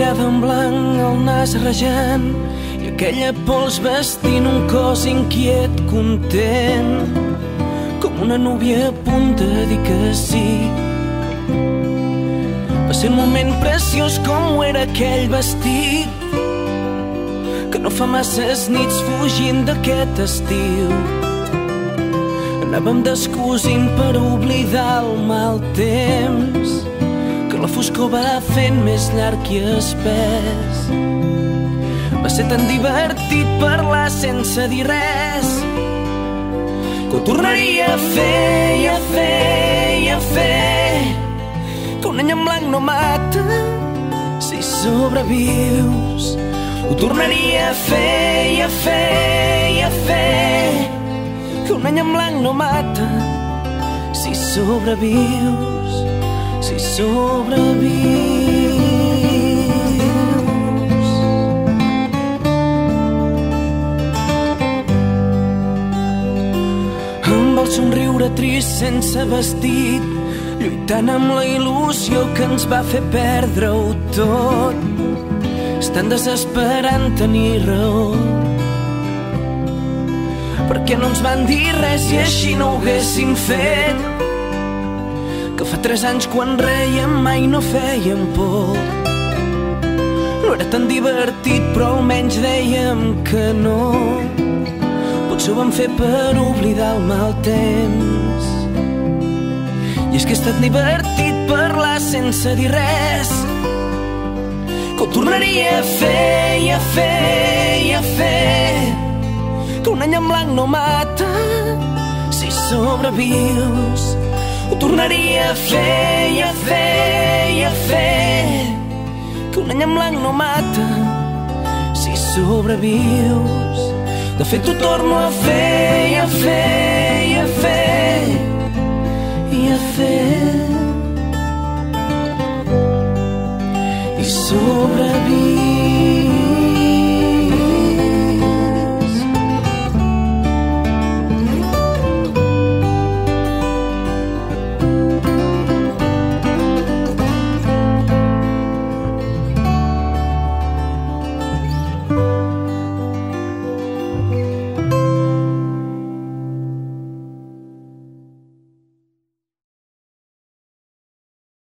mirada en blanc, el nas rajant i aquella pols vestint un cos inquiet, content, com una núvia a punt de dir que sí. Va ser un moment preciós com ho era aquell vestit, que no fa masses nits fugint d'aquest estiu. Anàvem descosint per oblidar el mal temps, que la foscor va fent més llarg i espès. Va ser tan divertit parlar sense dir res, que ho tornaria a fer i a fer i a fer. Que un any en blanc no mata si sobrevius. Ho tornaria a fer i a fer i a fer. Que un any en blanc no mata si sobrevius, si sobrevius. Amb el somriure trist sense vestit, lluitant amb la il·lusió que ens va fer perdre-ho tot. És tan desesperant tenir raó, perquè no ens van dir res i així no ho haguéssim fet. Que fa 3 anys quan rèiem mai no fèiem por. No era tan divertit però almenys dèiem que no. Potser ho vam fer per oblidar el mal temps. I és que ha estat divertit parlar sense dir res, que ho tornaria a fer i a fer i a fer. Que un any en blanc no mata si sobrevius. Ho tornaria a fer i a fer i a fer. Que un any en blanc no mata si sobrevius. De fet ho torno a fer i a fer i a fer.